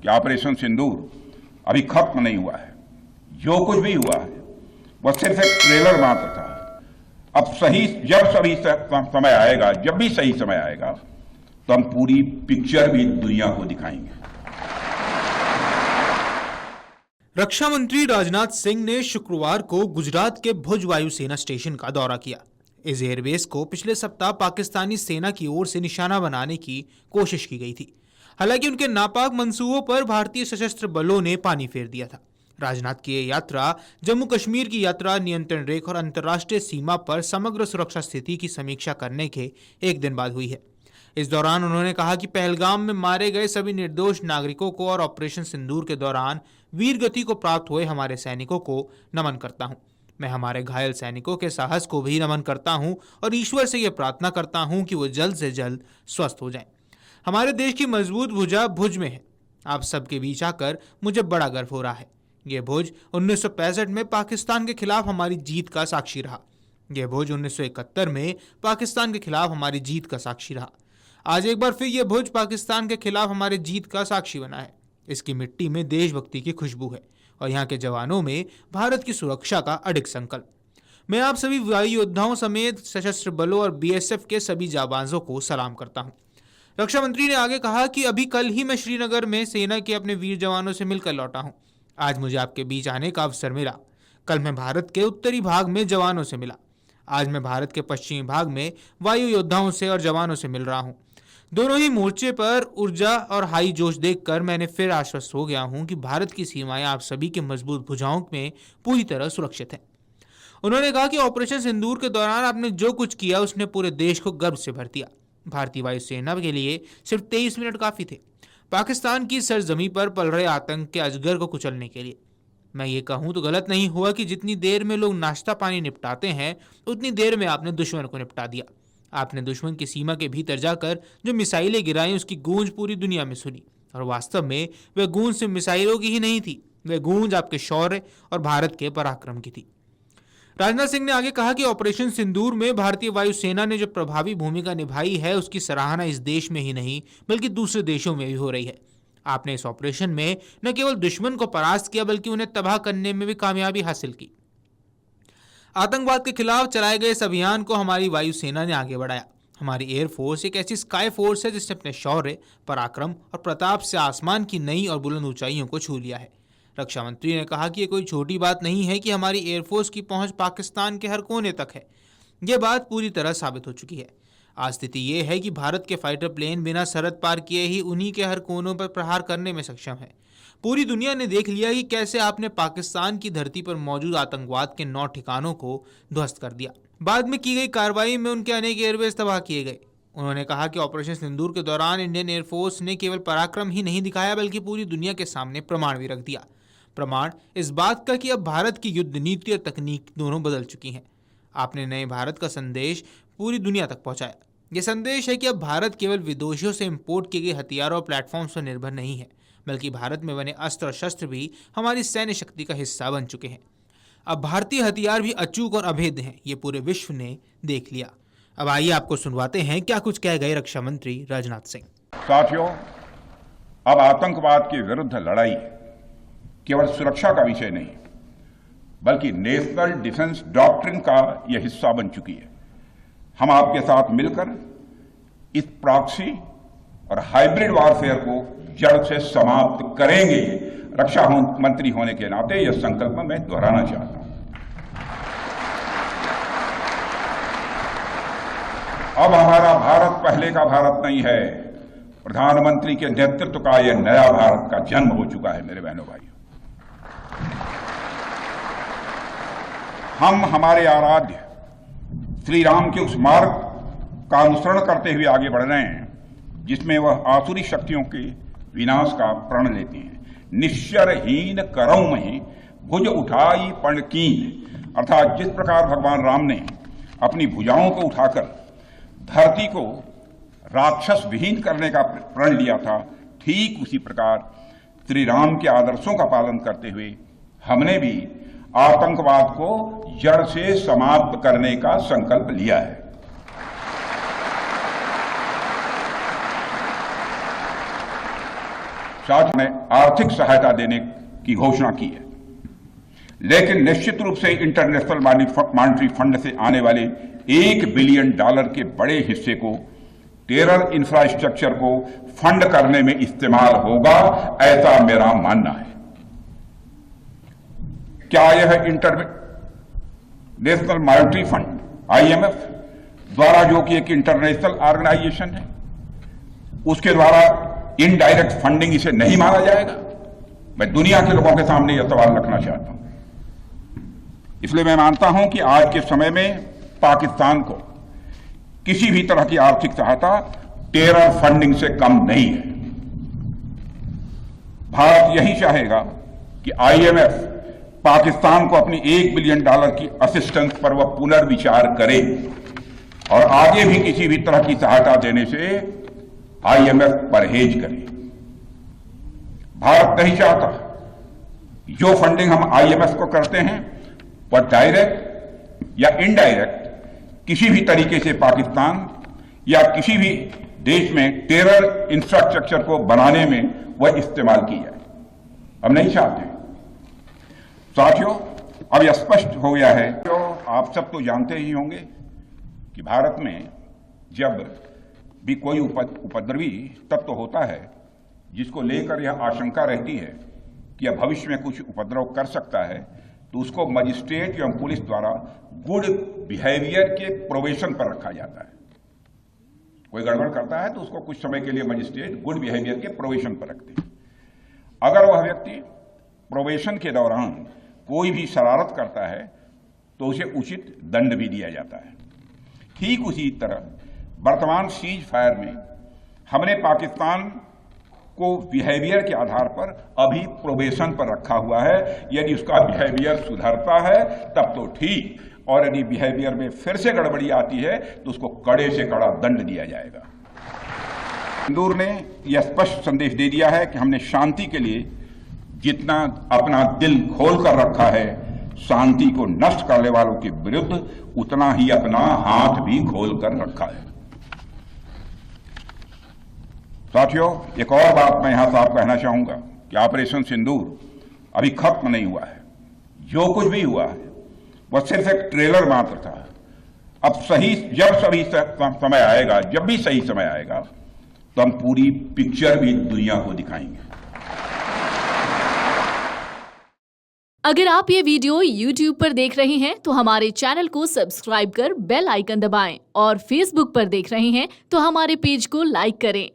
कि ऑपरेशन सिंदूर अभी खत्म नहीं हुआ है। जो कुछ भी हुआ है वह सिर्फ एक ट्रेलर मात्र था। अब समय आएगा, जब भी सही समय आएगा, तो हम पूरी पिक्चर भी दुनिया को दिखाएंगे। रक्षा मंत्री राजनाथ सिंह ने शुक्रवार को गुजरात के भुज वायुसेना स्टेशन का दौरा किया। इस एयरबेस को पिछले सप्ताह पाकिस्तानी सेना की ओर से निशाना बनाने की कोशिश की गई थी। हालांकि उनके नापाक मंसूबों पर भारतीय सशस्त्र बलों ने पानी फेर दिया था। राजनाथ की यह यात्रा जम्मू कश्मीर की यात्रा, नियंत्रण रेखा और अंतर्राष्ट्रीय सीमा पर समग्र सुरक्षा स्थिति की समीक्षा करने के एक दिन बाद हुई है। इस दौरान उन्होंने कहा कि पहलगाम में मारे गए सभी निर्दोष नागरिकों को और ऑपरेशन सिंदूर के दौरान वीर गति को प्राप्त हुए हमारे सैनिकों को नमन करता हूं। मैं हमारे घायल सैनिकों के साहस को भी नमन करता हूं और ईश्वर से यह प्रार्थना करता हूं कि वो जल्द से जल्द स्वस्थ हो जाएं। हमारे देश की मजबूत भुजा भुज में है। आप सबके बीच आकर मुझे बड़ा गर्व हो रहा है। यह भुज 1965 में पाकिस्तान के खिलाफ हमारी जीत का साक्षी रहा। यह भुज 1971 में पाकिस्तान के खिलाफ हमारी जीत का साक्षी रहा। आज एक बार फिर यह भुज पाकिस्तान के खिलाफ हमारी जीत का साक्षी बना है। इसकी मिट्टी में देशभक्ति की खुशबू है और यहाँ के जवानों में भारत की सुरक्षा का अडिग संकल्प। मैं आप सभी वायु योद्धाओं समेत सशस्त्र बलों और बीएसएफ के सभी जाबाजों को सलाम करता हूँ। रक्षा मंत्री ने आगे कहा कि अभी कल ही मैं श्रीनगर में सेना के अपने वीर जवानों से मिलकर लौटा हूँ। आज मुझे आपके बीच आने का अवसर मिला। कल मैं भारत के उत्तरी भाग में जवानों से मिला। आज मैं भारत के पश्चिमी भाग में वायु योद्धाओं से और जवानों से मिल रहा हूँ। दोनों ही मोर्चे पर ऊर्जा और हाई जोश देखकर मैंने फिर आश्वस्त हो गया हूं कि भारत की सीमाएं आप सभी के मजबूत भुजाओं में पूरी तरह सुरक्षित हैं। उन्होंने कहा कि ऑपरेशन सिंदूर के दौरान आपने जो कुछ किया उसने पूरे देश को गर्व से भर दिया। भारतीय वायुसेना के लिए सिर्फ 23 मिनट काफी थे पाकिस्तान की सरजमी पर पल रहे आतंक के अजगर को कुचलने के लिए। मैं ये कहूं तो गलत नहीं हुआ कि जितनी देर में लोग नाश्ता पानी निपटाते हैं उतनी देर में आपने दुश्मन को निपटा दिया। आपने दुश्मन की सीमा के भीतर जाकर जो मिसाइलें गिराई उसकी गूंज पूरी दुनिया में सुनी और वास्तव में वह गूंज सिर्फ मिसाइलों की ही नहीं थी, वह गूंज आपके शौर्य और भारत के पराक्रम की थी। राजनाथ सिंह ने आगे कहा कि ऑपरेशन सिंदूर में भारतीय वायुसेना ने जो प्रभावी भूमिका निभाई है उसकी सराहना इस देश में ही नहीं बल्कि दूसरे देशों में भी हो रही है। आपने इस ऑपरेशन में न केवल दुश्मन को परास्त किया बल्कि उन्हें तबाह करने में भी कामयाबी हासिल की। आतंकवाद के खिलाफ चलाए गए इस अभियान को हमारी वायुसेना ने आगे बढ़ाया। हमारी एयरफोर्स एक ऐसी स्काई फोर्स है जिसने अपने शौर्य, पराक्रम और प्रताप से आसमान की नई और बुलंद ऊंचाइयों को छू लिया है। रक्षा मंत्री ने कहा कि ये कोई छोटी बात नहीं है कि हमारी एयरफोर्स की पहुंच पाकिस्तान के हर कोने तक है। यह बात पूरी तरह साबित हो चुकी है। आज स्थिति यह है कि भारत के फाइटर प्लेन बिना सरहद पार किए ही उन्हीं के हर कोनों पर प्रहार करने में सक्षम है। पूरी दुनिया ने देख लिया कि कैसे आपने पाकिस्तान की धरती पर मौजूद आतंकवाद के 9 ठिकानों को ध्वस्त कर दिया। बाद में की गई कार्रवाई में उनके अनेक एयरबेस तबाह किए गए। उन्होंने कहा कि ऑपरेशन सिंदूर के दौरान इंडियन एयरफोर्स ने केवल पराक्रम ही नहीं दिखाया बल्कि पूरी दुनिया के सामने प्रमाण भी रख दिया। प्रमाण इस बात का कि अब भारत की युद्ध नीति और तकनीक दोनों बदल चुकी हैं। आपने नए भारत का संदेश पूरी दुनिया तक पहुंचाया। यह संदेश है कि अब भारत केवल विदेशियों से इंपोर्ट किए गए हथियारों और प्लेटफॉर्म्स पर निर्भर नहीं है बल्कि भारत में बने अस्त्र और शस्त्र भी हमारी सैन्य शक्ति का हिस्सा बन चुके हैं। अब भारतीय हथियार भी अचूक और अभेद्य हैं, ये पूरे विश्व ने देख लिया। अब आइए आपको सुनवाते हैं क्या कुछ कह गए रक्षा मंत्री राजनाथ सिंह। साथियों, अब आतंकवाद के विरुद्ध लड़ाई केवल सुरक्षा का विषय नहीं बल्कि नेशनल डिफेंस डॉक्ट्रिन का यह हिस्सा बन चुकी है। हम आपके साथ मिलकर इस प्रॉक्सी और हाइब्रिड वॉरफेयर को जड़ से समाप्त करेंगे। रक्षा मंत्री होने के नाते यह संकल्प मैं दोहराना चाहता हूं। अब हमारा भारत पहले का भारत नहीं है। प्रधानमंत्री के नेतृत्व का यह नया भारत का जन्म हो चुका है। मेरे बहनों भाइयों, हम हमारे आराध्य श्री राम के उस मार्ग का अनुसरण करते हुए आगे बढ़ रहे हैं जिसमें वह आसुरी शक्तियों के विनाश का प्रण लेते हैं। निश्चरहीन करौ मही भुज उठाई पण कीन, अर्थात जिस प्रकार भगवान राम ने अपनी भुजाओं को उठाकर धरती को राक्षस विहीन करने का प्रण लिया था, ठीक उसी प्रकार श्री राम के आदर्शों का पालन करते हुए हमने भी आतंकवाद को जड़ से समाप्त करने का संकल्प लिया है। साथ में आर्थिक सहायता देने की घोषणा की है, लेकिन निश्चित रूप से इंटरनेशनल मॉनेटरी फंड से आने वाले $1 बिलियन के बड़े हिस्से को टेरर इंफ्रास्ट्रक्चर को फंड करने में इस्तेमाल होगा, ऐसा मेरा मानना है। क्या यह इंटरनेशनल मॉनेटरी फंड IMF द्वारा, जो कि एक इंटरनेशनल ऑर्गेनाइजेशन है, उसके द्वारा इनडायरेक्ट फंडिंग इसे नहीं माना जाएगा? मैं दुनिया के लोगों के सामने यह सवाल रखना चाहता हूं। इसलिए मैं मानता हूं कि आज के समय में पाकिस्तान को किसी भी तरह की आर्थिक सहायता टेरर फंडिंग से कम नहीं है। भारत यही चाहेगा कि IMF पाकिस्तान को अपनी $1 बिलियन की असिस्टेंस पर वह पुनर्विचार करे और आगे भी किसी भी तरह की सहायता देने से IMF परहेज करे। भारत नहीं चाहता जो फंडिंग हम IMF को करते हैं वह डायरेक्ट या इनडायरेक्ट किसी भी तरीके से पाकिस्तान या किसी भी देश में टेरर इंफ्रास्ट्रक्चर को बनाने में वह इस्तेमाल की जाए। हम नहीं चाहते। साथियों, अब यह स्पष्ट हो गया है, तो आप सब तो जानते ही होंगे कि भारत में जब भी कोई उपद्रवी तत्व होता है जिसको लेकर यह आशंका रहती है कि यह भविष्य में कुछ उपद्रव कर सकता है, तो उसको मजिस्ट्रेट एवं पुलिस द्वारा गुड बिहेवियर के प्रोबेशन पर रखा जाता है। कोई गड़बड़ करता है तो उसको कुछ समय के लिए मजिस्ट्रेट गुड बिहेवियर के प्रोबेशन पर रखते हैं। अगर वह व्यक्ति प्रोबेशन के दौरान कोई भी शरारत करता है तो उसे उचित दंड भी दिया जाता है। ठीक उसी तरह वर्तमान सीज फायर में हमने पाकिस्तान को बिहेवियर के आधार पर अभी प्रोबेशन पर रखा हुआ है। यदि उसका बिहेवियर सुधरता है तब तो ठीक, और यदि बिहेवियर में फिर से गड़बड़ी आती है तो उसको कड़े से कड़ा दंड दिया जाएगा। सिंदूर ने यह स्पष्ट संदेश दे दिया है कि हमने शांति के लिए जितना अपना दिल खोल कर रखा है, शांति को नष्ट करने वालों के विरुद्ध उतना ही अपना हाथ भी खोल कर रखा है। साथियों, एक और बात मैं यहां साफ कहना चाहूंगा कि ऑपरेशन सिंदूर अभी खत्म नहीं हुआ है। जो कुछ भी हुआ है वह सिर्फ एक ट्रेलर मात्र था। अब समय आएगा, जब भी सही समय आएगा, तो हम पूरी पिक्चर भी दुनिया को दिखाएंगे। अगर आप ये वीडियो YouTube पर देख रहे हैं तो हमारे चैनल को सब्सक्राइब कर बेल आइकन दबाएं, और Facebook पर देख रहे हैं तो हमारे पेज को लाइक करें।